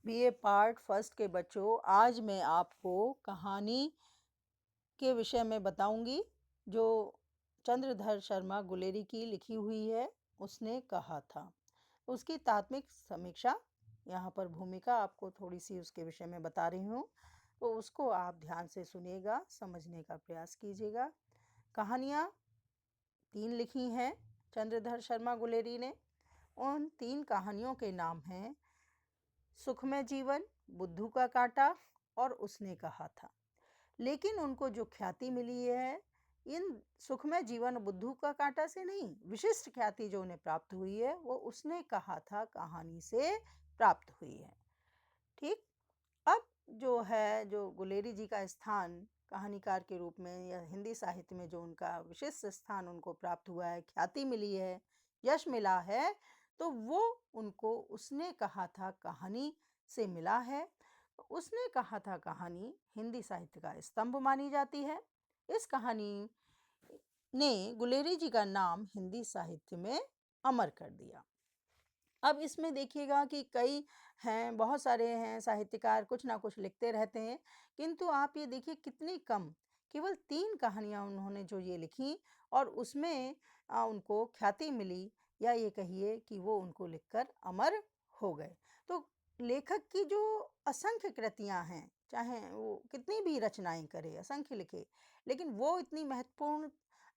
BA part first के बच्चों, आज मैं आपको कहानी के विषय में बताऊंगी जो चंद्रधर शर्मा गुलेरी की लिखी हुई है। उसने कहा था, उसकी तात्विक समीक्षा, यहाँ पर भूमिका आपको थोड़ी सी उसके विषय में बता रही हूँ, तो उसको आप ध्यान से सुनिएगा, समझने का प्रयास कीजिएगा। कहानियाँ 3 लिखी हैं चंद्रधर शर्मा गुलेरी ने। उन 3 कहानियों के नाम हैं सुखमय जीवन, बुद्धू का कांटा और उसने कहा था। लेकिन उनको जो ख्याति मिली है, इन सुखमय जीवन बुद्धू का कांटा से नहीं, विशिष्ट ख्याति जो उन्हें प्राप्त हुई है वो उसने कहा था कहानी से प्राप्त हुई है। ठीक। अब जो गुलेरी जी का स्थान कहानीकार के रूप में या हिंदी साहित्य में जो उनका विशिष्ट स्थान उनको प्राप्त हुआ है, ख्याति मिली है, यश मिला है, तो वो उनको उसने कहा था कहानी से मिला है। उसने कहा था कहानी हिंदी साहित्य का स्तंभ मानी जाती है। इस कहानी ने गुलेरी जी का नाम हिंदी साहित्य में अमर कर दिया। अब इसमें देखिएगा कि कई हैं, बहुत सारे हैं साहित्यकार, कुछ ना कुछ लिखते रहते हैं, किंतु आप ये देखिए कितनी कम, केवल 3 कहानियाँ उन्होंने जो ये लिखी और उसमें उनको ख्याति मिली, या ये कहिए कि वो उनको लिखकर अमर हो गए। तो लेखक की जो असंख्य कृतियाँ हैं, चाहे वो कितनी भी रचनाएं करे, असंख्य लिखे, लेकिन वो इतनी महत्वपूर्ण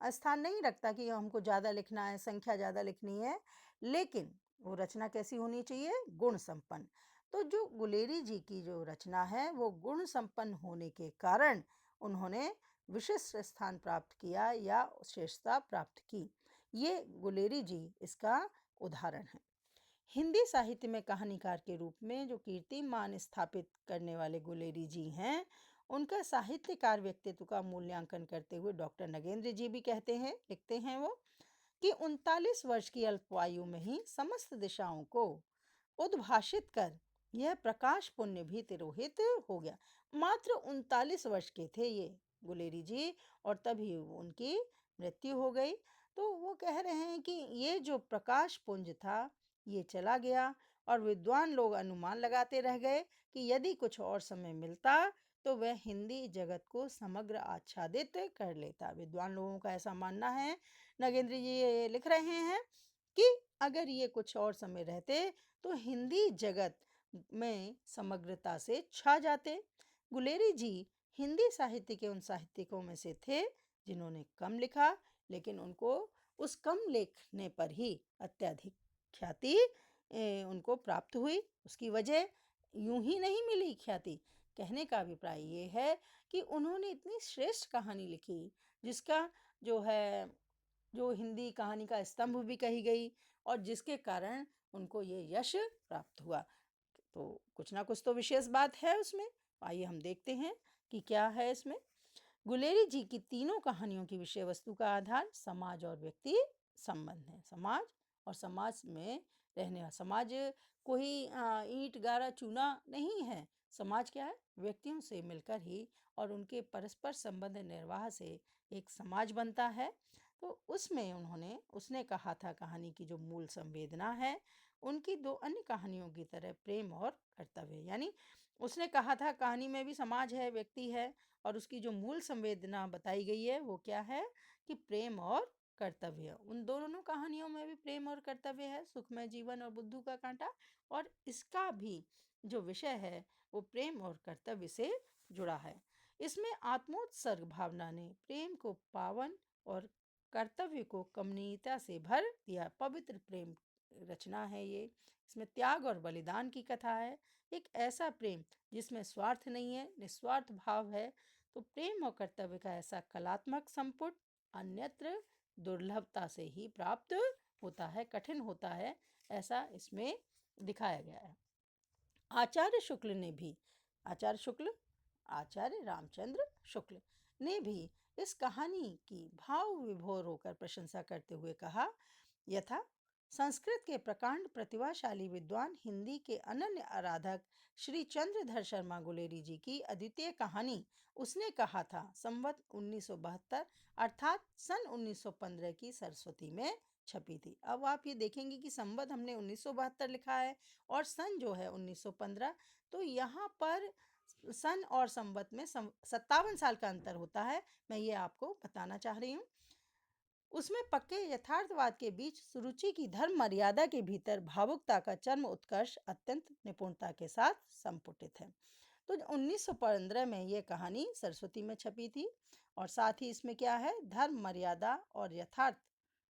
स्थान नहीं रखता कि हमको ज़्यादा लिखना है, संख्या ज़्यादा लिखनी है, लेकिन वो रचना कैसी होनी चाहिए? गुण संपन्न। तो जो गुलेरी जी की जो रचना है वो गुण संपन्न होने के कारण उन्होंने विशिष्ट स्थान प्राप्त किया या श्रेष्ठता प्राप्त की। ये गुलेरी जी इसका उदाहरण है। हिंदी साहित्य में कहानीकार के रूप में जो कीर्तिमान स्थापित करने वाले गुलेरी जी हैं, उनका साहित्यकार व्यक्तित्व का मूल्यांकन करते हुए डॉक्टर नगेंद्र जी भी कहते हैं, लिखते हैं वो, कि 39 वर्ष की अल्पायु में ही समस्त दिशाओं को उद्भाषित कर यह प्रकाश पुण्य भी तिरोहित हो गया। मात्र 39 वर्ष के थे ये गुलेरी जी, और तभी उनकी मृत्यु हो गई। तो वो कह रहे हैं कि ये जो प्रकाश पुंज था ये चला गया, और विद्वान लोग अनुमान लगाते रह गए कि यदि कुछ और समय मिलता तो वह हिंदी जगत को समग्र आच्छादित कर लेता। विद्वान लोगों का ऐसा मानना है, नगेंद्र जी ये लिख रहे हैं, कि अगर ये कुछ और समय रहते तो हिंदी जगत में समग्रता से छा जाते। गुलेरी जी हिंदी साहित्य के उन साहित्यिकों में से थे जिन्होंने कम लिखा, लेकिन उनको उस कम लिखने पर ही अत्यधिक ख्याति उनको प्राप्त हुई। उसकी वजह यूं ही नहीं मिली ख्याति, कहने का अभिप्राय ये है कि उन्होंने इतनी श्रेष्ठ कहानी लिखी जिसका जो है जो हिंदी कहानी का स्तंभ भी कही गई, और जिसके कारण उनको ये यश प्राप्त हुआ। तो कुछ ना कुछ तो विशेष बात है उसमें। आइए हम देखते हैं कि क्या है इसमें। गुलेरी जी की तीनों कहानियों की विषय वस्तु का आधार समाज और व्यक्ति संबंध है। समाज और समाज में रहने, समाज कोई ईंट गारा चूना नहीं है। समाज क्या है? व्यक्तियों से मिलकर ही और उनके परस्पर संबंध निर्वाह से एक समाज बनता है। तो उसमें उसने कहा था कहानी की जो मूल संवेदना है, उनकी 2 अन्य कहानियों की तरह प्रेम और कर्तव्य, यानी उसने कहा था कहानी में भी समाज है, व्यक्ति है, और उसकी जो मूल संवेदना बताई गई है वो क्या है कि प्रेम और कर्तव्य। उन दोनों कहानियों में भी प्रेम और कर्तव्य है, सुखमय जीवन और बुद्धू का कांटा, और इसका भी जो विषय है वो प्रेम और कर्तव्य से जुड़ा है। इसमें आत्मोत्सर्ग भावना ने प्रेम को पावन और कर्तव्य को कमनीयता से भर दिया। पवित्र प्रेम रचना है ये। इसमें त्याग और बलिदान की कथा है, एक ऐसा प्रेम जिसमें स्वार्थ नहीं है, निस्वार्थ भाव है। तो प्रेम और कर्तव्य का ऐसा कलात्मक संपुट अन्यत्र दुर्लभता से ही प्राप्त होता है, कठिन होता है, ऐसा इसमें दिखाया गया है। आचार्य शुक्ल ने भी, आचार्य शुक्ल, आचार्य रामचंद्र शुक्ल ने भी इस कहानी की भाव विभोर होकर प्रशंसा करते हुए कहा, यथा संस्कृत के प्रकांड प्रतिभाशाली विद्वान हिंदी के अनन्य आराधक श्री चंद्रधर शर्मा गुलेरी जी की अद्वितीय कहानी उसने कहा था संवत 1972 अर्थात सन 1915 की सरस्वती में छपी थी। अब आप ये देखेंगे कि संवत हमने 1972 लिखा है और सन जो है 1915। तो यहाँ पर सन और संवत में 57 साल का अंतर होता है। मैं ये आपको बताना चाह रही हूँ। उसमें पक्के यथार्थवाद के बीच सुरुचि की धर्म मर्यादा के भीतर भावुकता का चरम उत्कर्ष अत्यंत निपुणता के साथ संपुटित है। तो 1915 में ये कहानी सरस्वती में छपी थी और साथ ही इसमें क्या है, धर्म मर्यादा और यथार्थ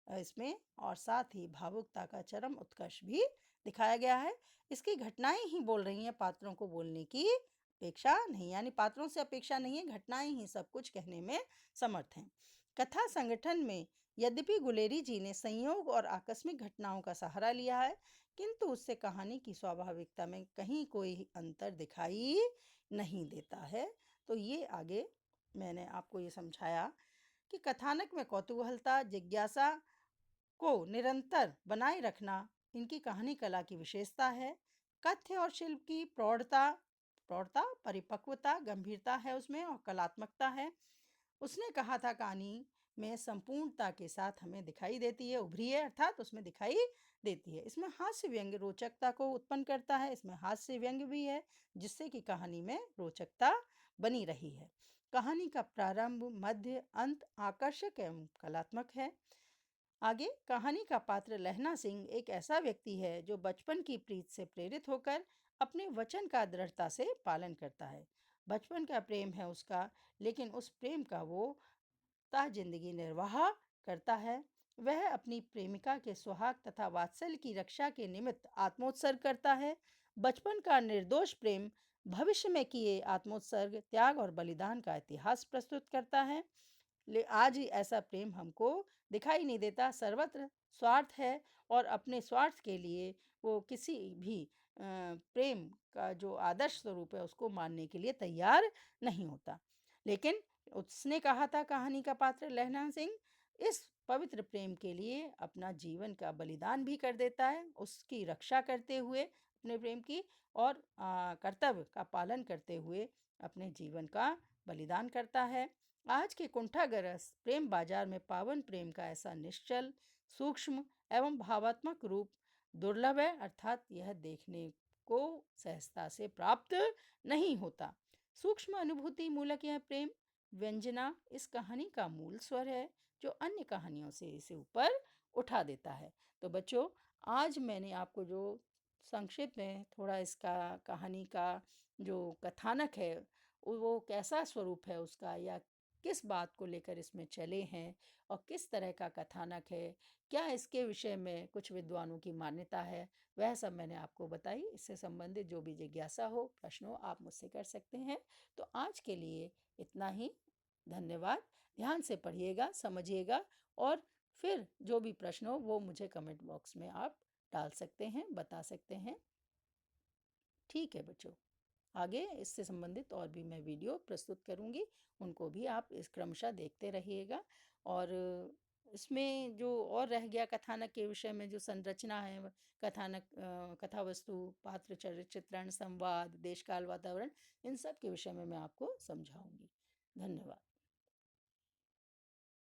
इसमें, और साथ ही भावुकता का चरम उत्कर्ष भी दिखाया गया है। इसकी घटनाएं ही बोल रही हैं, पात्रों को बोलने की अपेक्षा नहीं, यानी पात्रों से अपेक्षा नहीं है, घटनाएं ही सब कुछ कहने में समर्थ हैं। कथा संगठन में यद्यपि गुलेरी जी ने संयोग और आकस्मिक घटनाओं का सहारा लिया है, किंतु उससे कहानी की स्वाभाविकता में कहीं कोई अंतर दिखाई नहीं देता है। तो ये आगे मैंने आपको ये समझाया कि कथानक में कौतूहलता, जिज्ञासा को निरंतर बनाए रखना इनकी कहानी कला की विशेषता है। कथ्य और शिल्प की प्रौढ़ता प्रौढ़ता परिपक्वता, गंभीरता है उसमें और कलात्मकता है। उसने कहा था कहानी में संपूर्णता के साथ हमें दिखाई देती है, उभरी है, अर्थात उसमें दिखाई देती है। इसमें हास्य व्यंग्य रोचकता को उत्पन्न करता है, इसमें हास्य व्यंग्य भी है, जिससे कि कहानी में रोचकता बनी रही है। कहानी का प्रारंभ, मध्य, अंत आकर्षक एवं कलात्मक है। आगे, कहानी का पात्र लहना सिंह एक ऐसा व्यक्ति है जो बचपन की प्रीत से प्रेरित होकर अपने वचन का दृढ़ता से पालन करता है। बचपन का प्रेम है उसका, लेकिन उस प्रेम का वो ता जिंदगी निर्वाह करता है। वह अपनी प्रेमिका के सुहाग तथा वात्सल्य की रक्षा के निमित्त आत्मोत्सर्ग करता है। बचपन का निर्दोष प्रेम भविष्य में किए आत्मोत्सर्ग, त्याग और बलिदान का इतिहास प्रस्तुत करता है। आज ऐसा प्रेम हमको दिखाई नहीं देता, सर्वत्र स्वार्थ है और अपने स्वार्थ के लिए वो किसी भी प्रेम का जो आदर्श स्वरूप है उसको मानने के लिए तैयार नहीं होता। लेकिन उसने कहा था, कहानी का पात्र लहना सिंह इस पवित्र प्रेम के लिए अपना जीवन का बलिदान भी कर देता है, उसकी रक्षा करते हुए अपने प्रेम की, और कर्तव्य का पालन करते हुए अपने जीवन का बलिदान करता है। आज के कुंठाग्रस्त प्रेम बाजार में पावन प्रेम का ऐसा निश्चल, सूक्ष्म एवं भावात्मक रूप दुर्लभ है, अर्थात यह देखने को सहजता से प्राप्त नहीं होता। सूक्ष्म अनुभूति मूलक यह प्रेम व्यंजना इस कहानी का मूल स्वर है, जो अन्य कहानियों से इसे ऊपर उठा देता है। तो बच्चों, आज मैंने आपको जो संक्षिप्त में थोड़ा इसका कहानी का जो कथानक है वो कैसा स्वरूप है उसका, या किस बात को लेकर इसमें चले हैं और किस तरह का कथानक है, क्या इसके विषय में कुछ विद्वानों की मान्यता है, वह सब मैंने आपको बताई। इससे संबंधित जो भी जिज्ञासा हो, प्रश्न हो, आप मुझसे कर सकते हैं। तो आज के लिए इतना ही। धन्यवाद। ध्यान से पढ़िएगा, समझिएगा, और फिर जो भी प्रश्न हो वो मुझे कमेंट बॉक्स में आप डाल सकते हैं, बता सकते हैं। ठीक है बच्चों, आगे इससे संबंधित और भी मैं वीडियो प्रस्तुत करूंगी, उनको भी आप इस क्रमशः देखते रहिएगा। और इसमें जो और रह गया कथानक के विषय में जो संरचना है, कथानक, कथा वस्तु, पात्र, चरित्र चित्रण, संवाद, देश काल, वातावरण, इन सब के विषय में मैं आपको समझाऊंगी। धन्यवाद।